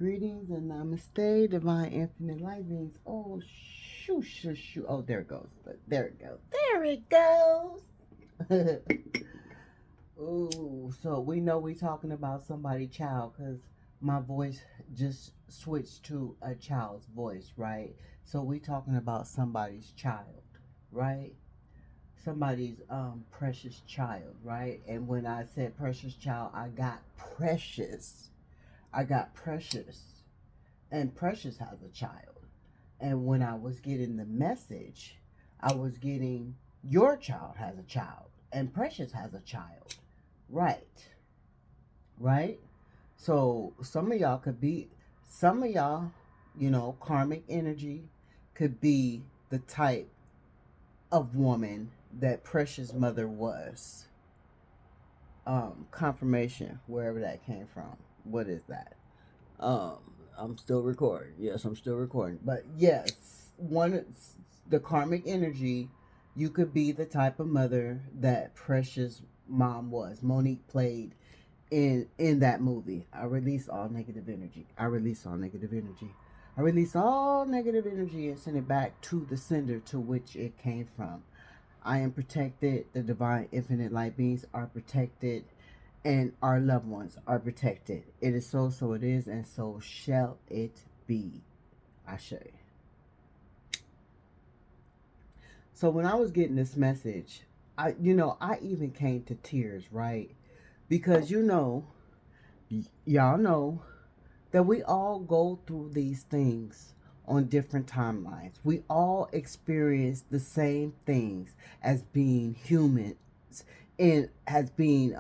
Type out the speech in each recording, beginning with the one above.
Greetings and namaste, divine infinite light beings. Oh, shoo, shoo, shoo. Oh, there it goes. There it goes. There it goes. Ooh, so we know we talking about somebody child because my voice just switched to a child's voice, right? So we talking about somebody's child, right? Somebody's precious child, right? And when I said precious child, I got precious. I got precious. And Precious has a child. And when I was getting the message, I was getting your child has a child and Precious has a child. Right. Right? So some of y'all, karmic energy could be the type of woman that Precious mother was. Confirmation, wherever that came from. What is that? Um, I'm still recording. Yes, I'm still recording. But yes, the karmic energy, you could be the type of mother that Precious mom was. Monique played in that movie. I release all negative energy. I release all negative energy. I release all negative energy and send it back to the sender to which it came from. I am protected. The divine infinite light beings are protected, and our loved ones are protected. It is so, so it is, and so shall it be. I say. So when I was getting this message, I even came to tears, right? Because y'all know that we all go through these things on different timelines. We all experience the same things as being humans and as being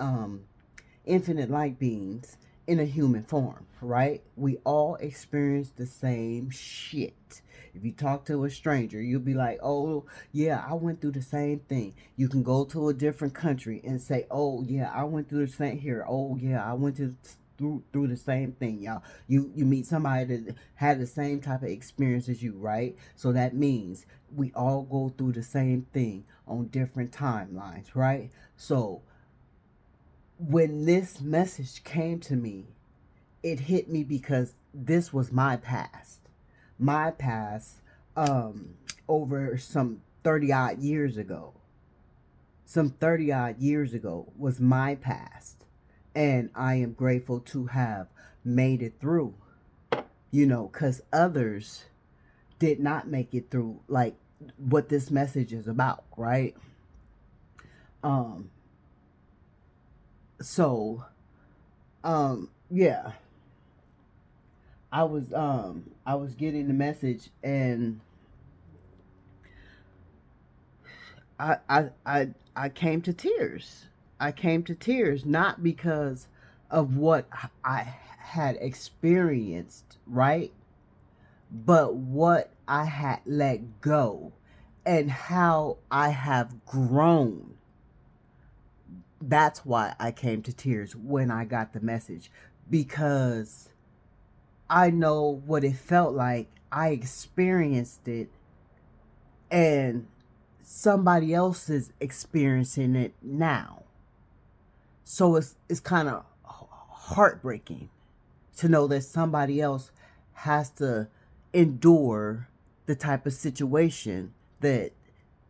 infinite light beings in a human form, right? We all experience the same shit. If you talk to a stranger, you'll be like, oh, yeah, I went through the same thing. You can go to a different country and say, oh, yeah, I went through the same here. Oh, yeah, I went through the same thing, y'all. You meet somebody that had the same type of experience as you, right? So that means we all go through the same thing on different timelines, right? So when this message came to me, it hit me because this was my past. My past, over some 30 odd years ago. Some 30 odd years ago was my past. And I am grateful to have made it through, because others did not make it through, like what this message is about, right? Um, so, yeah. I was getting the message, and I came to tears. I came to tears not because of what I had experienced, right? But what I had let go and how I have grown. That's why I came to tears when I got the message, because I know what it felt like. I experienced it, and somebody else is experiencing it now. So it's kind of heartbreaking to know that somebody else has to endure the type of situation that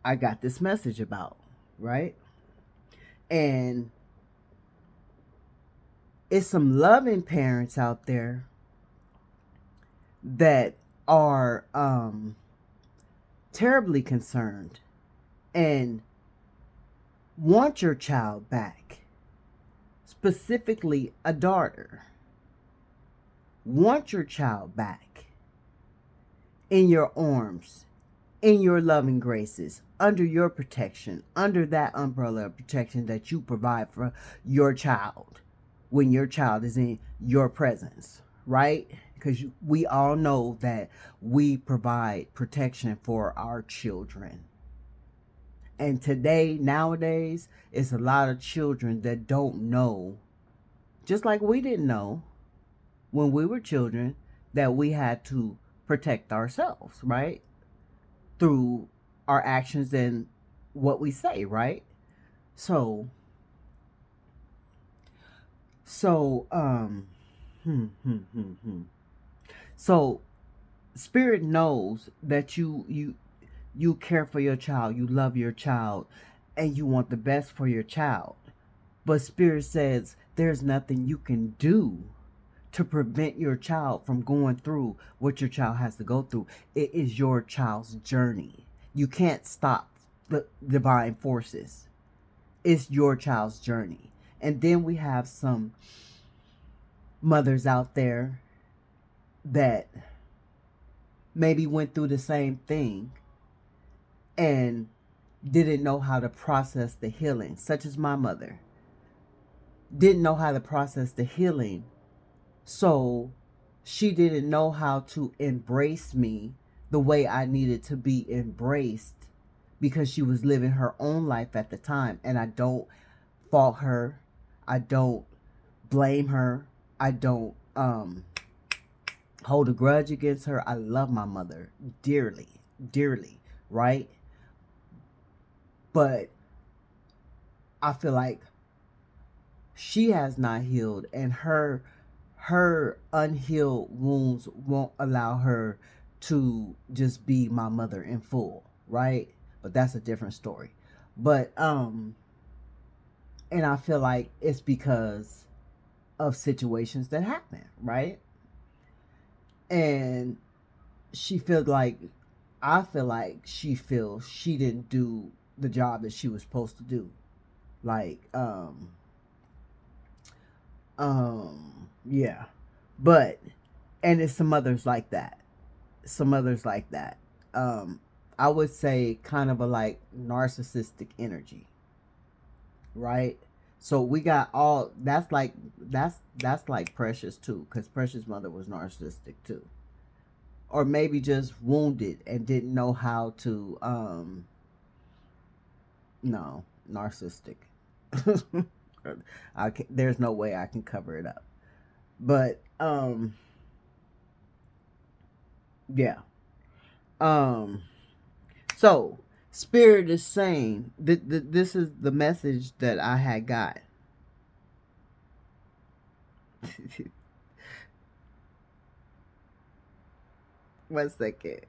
I got this message about, right? And it's some loving parents out there that are terribly concerned and want your child back, specifically a daughter. Want your child back in your arms, in your loving graces, under your protection, under that umbrella of protection that you provide for your child when your child is in your presence, right? Because we all know that we provide protection for our children. And nowadays, it's a lot of children that don't know, just like we didn't know when we were children, that we had to protect ourselves, right? Through our actions and what we say, right? So, so, hmm, hmm, hmm, hmm. So spirit knows that you care for your child, you love your child, and you want the best for your child. But spirit says there's nothing you can do to prevent your child from going through what your child has to go through. It is your child's journey. You can't stop the divine forces. It's your child's journey. And then we have some mothers out there that maybe went through the same thing and didn't know how to process the healing, such as my mother. Didn't know how to process the healing. So she didn't know how to embrace me the way I needed to be embraced because she was living her own life at the time. And I don't fault her. I don't blame her. I don't hold a grudge against her. I love my mother dearly, dearly, right? But I feel like she has not healed, and her unhealed wounds won't allow her to just be my mother in full, right? But that's a different story. But and I feel like it's because of situations that happen, right? And she feels like I feel like she feels she didn't do the job that she was supposed to do. Like yeah. But and it's some others like that. Some others like that. I would say kind of a like narcissistic energy, right? So we got all that's like Precious too, because Precious' mother was narcissistic too, or maybe just wounded and didn't know how to no, narcissistic. There's no way I can cover it up, but yeah. um so spirit is saying this is the message that I had got. 1 second.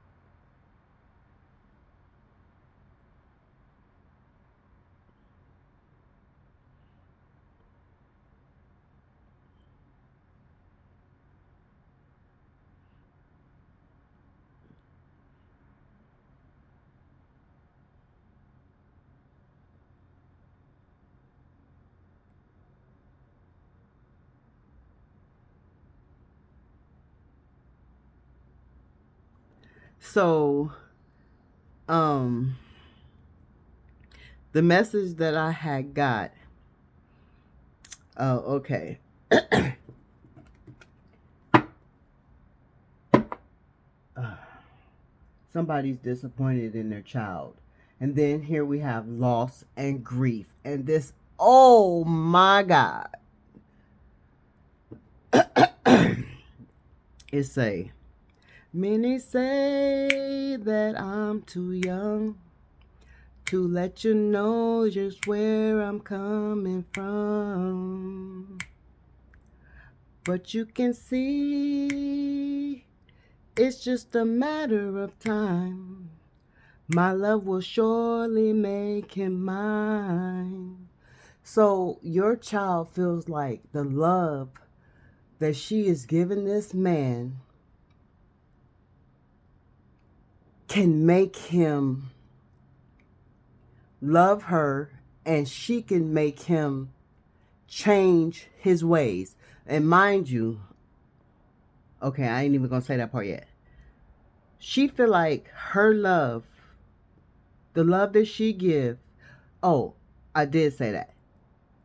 So um the message that I had got. Oh, okay. Somebody's disappointed in their child. And then here we have loss and grief. And this, oh my God. It say, many say that I'm too young to let you know just where I'm coming from. But you can see it's just a matter of time. My love will surely make him mine. So your child feels like the love that she is giving this man can make him love her, and she can make him change his ways. And mind you, okay, I ain't even gonna say that part yet. She feel like her love, the love that she give. Oh, I did say that.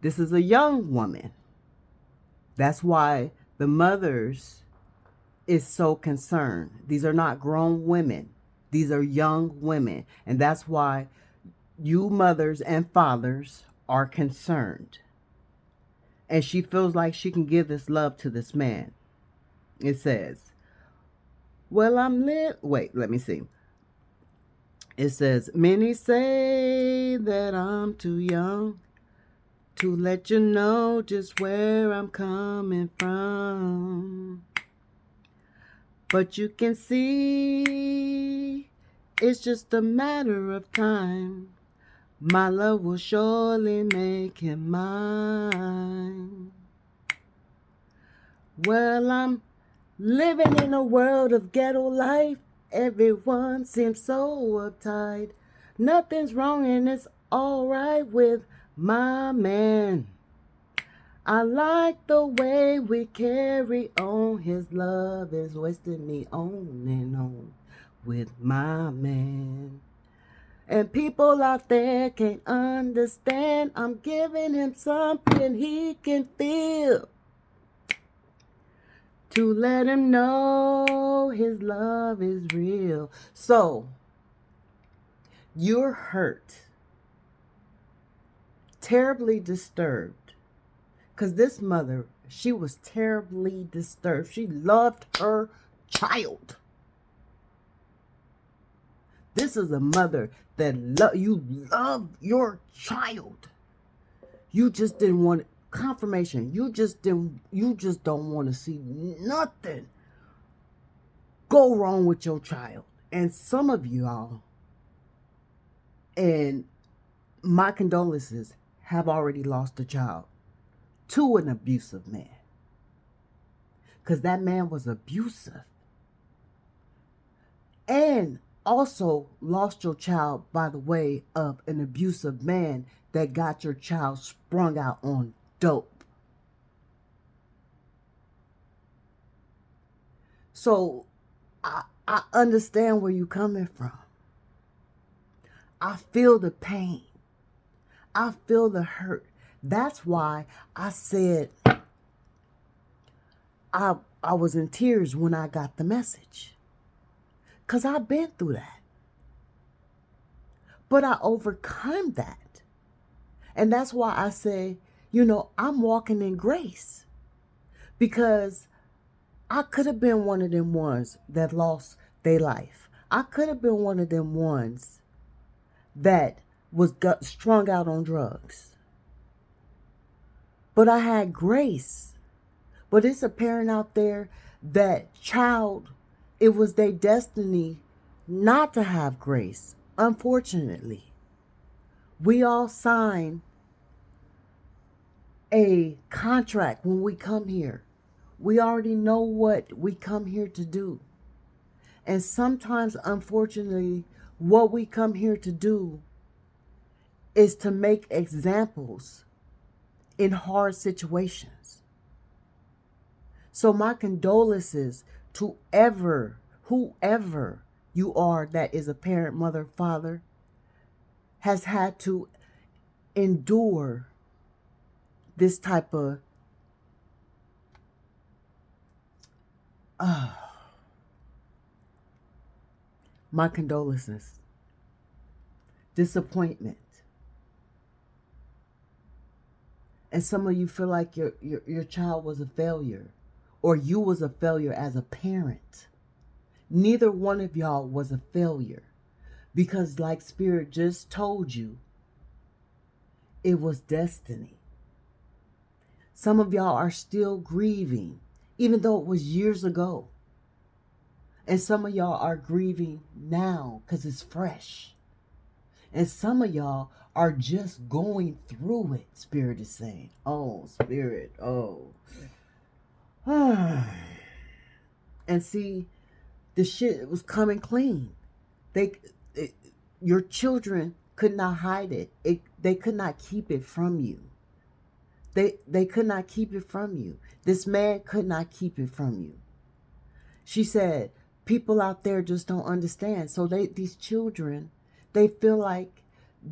This is a young woman. That's why the mothers is so concerned. These are not grown women. These are young women. And that's why you mothers and fathers are concerned. And she feels like she can give this love to this man. It says, well, wait, let me see. It says, many say that I'm too young to let you know just where I'm coming from. But you can see it's just a matter of time. My love will surely make him mine. Well, I'm living in a world of ghetto life. Everyone seems so uptight. Nothing's wrong and it's alright with my man. I like the way we carry on. His love is wasting me on and on with my man. And people out there can't understand. I'm giving him something he can feel, to let him know his love is real. So, you're hurt, terribly disturbed, because this mother, she was terribly disturbed. She loved her child. This is a mother that you love your child. You just didn't want confirmation. You just don't want to see nothing go wrong with your child. And some of y'all, and my condolences, have already lost a child to an abusive man. Because that man was abusive. And also lost your child by the way of an abusive man that got your child sprung out on dope. So I understand where you're coming from. I feel the pain. I feel the hurt. That's why I said I was in tears when I got the message. Because I've been through that. But I overcome that. And that's why I say, I'm walking in grace. Because I could have been one of them ones that lost their life. I could have been one of them ones that got strung out on drugs. But I had grace. But it's a parent out there that child, it was their destiny not to have grace. Unfortunately, we all sign a contract when we come here. We already know what we come here to do. And sometimes, unfortunately, what we come here to do is to make examples in hard situations. So my condolences to whoever you are that is a parent, mother, father, has had to endure this type of my condolences, disappointment. And some of you feel like your child was a failure, or you was a failure as a parent. Neither one of y'all was a failure, because like Spirit just told you, it was destiny. Some of y'all are still grieving, even though it was years ago. And some of y'all are grieving now because it's fresh. And some of y'all are just going through it, Spirit is saying. Oh, Spirit, oh. And see, the shit was coming clean. Your children could not hide it. They could not keep it from you. They could not keep it from you. This man could not keep it from you. She said, people out there just don't understand. So these children, they feel like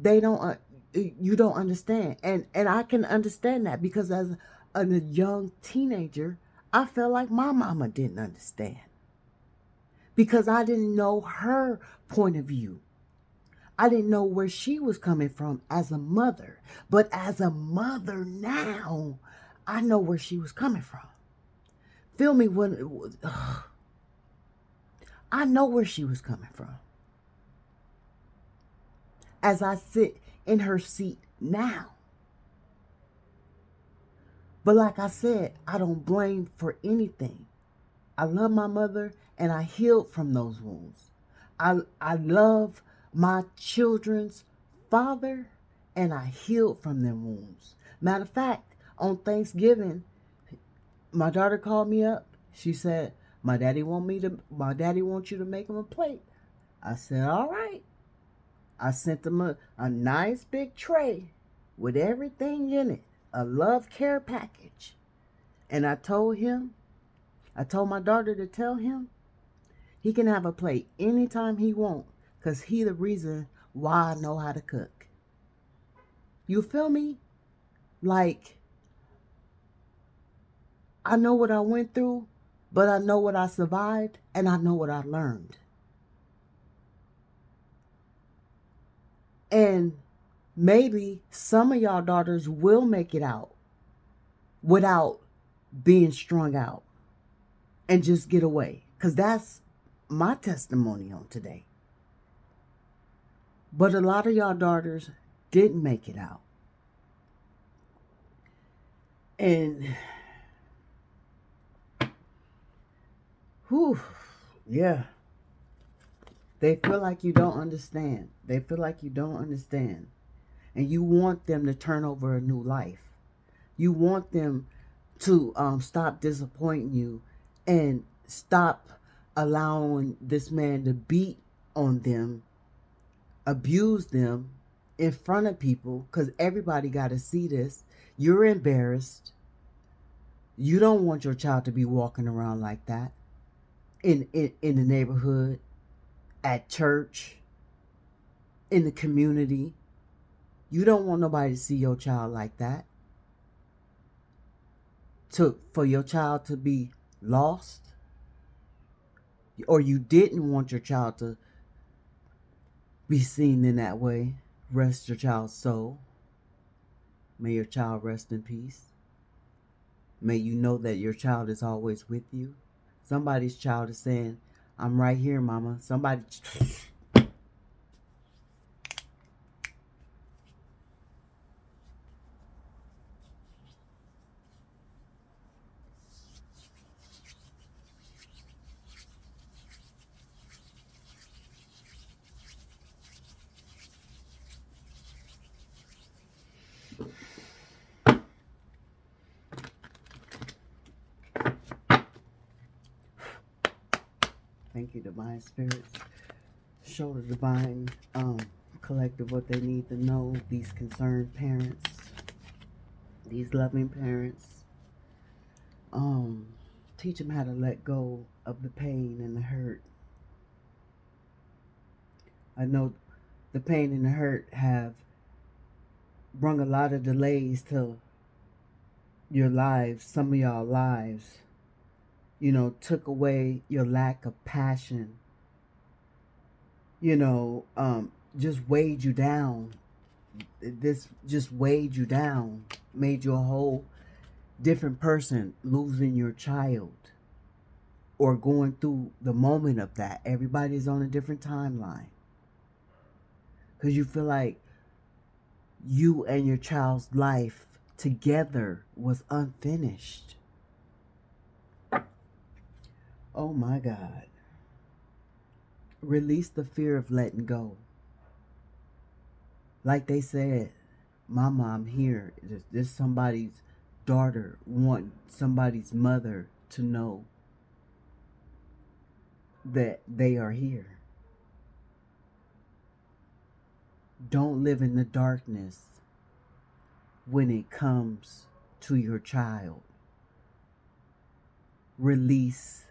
you don't understand. And I can understand that, because as a young teenager, I felt like my mama didn't understand. Because I didn't know her point of view. I didn't know where she was coming from as a mother. But as a mother now, I know where she was coming from. Feel me when it was, I know where she was coming from. As I sit in her seat now. But like I said, I don't blame for anything. I love my mother, and I healed from those wounds. I love my children's father, and I healed from their wounds. Matter of fact, on Thanksgiving, my daughter called me up. She said, my daddy wants you to make him a plate. I said, all right. I sent them a nice big tray with everything in it, a love care package. And I told my daughter to tell him he can have a plate anytime he wants, because he the reason why I know how to cook. You feel me? Like, I know what I went through, but I know what I survived, and I know what I learned. And maybe some of y'all daughters will make it out without being strung out and just get away. Because that's my testimony on today. But a lot of y'all daughters didn't make it out. And, whew, yeah. They feel like you don't understand. They feel like you don't understand. And you want them to turn over a new life. You want them to stop disappointing you and stop allowing this man to beat on them, abuse them in front of people, because everybody got to see this. You're embarrassed. You don't want your child to be walking around like that in the neighborhood, at church, in the community. You don't want nobody to see your child like that. For your child to be lost, or you didn't want your child to be seen in that way. Rest your child's soul. May your child rest in peace. May you know that your child is always with you. Somebody's child is saying, I'm right here, mama. Somebody... Thank you, divine spirits. Show the divine collective what they need to know. These concerned parents, these loving parents. Teach them how to let go of the pain and the hurt. I know the pain and the hurt have brought a lot of delays to your lives, some of y'all lives. You know, took away your lack of passion. You know, just weighed you down. This just weighed you down, made you a whole different person, losing your child or going through the moment of that. Everybody's on a different timeline, because you feel like you and your child's life together was unfinished. Oh my God. Release the fear of letting go. Like they said, Mama, I'm here. There's somebody's daughter, want somebody's mother to know that they are here. Don't live in the darkness when it comes to your child. Release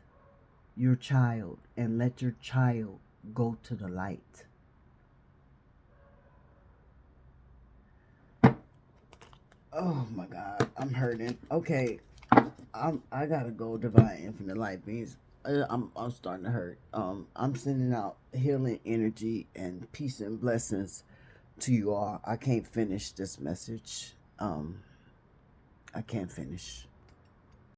your child and let your child go to the light. Oh my God, I'm hurting. Okay, I gotta go, divine infinite light beings. I'm starting to hurt. I'm sending out healing energy and peace and blessings to you all. I can't finish this message. I can't finish.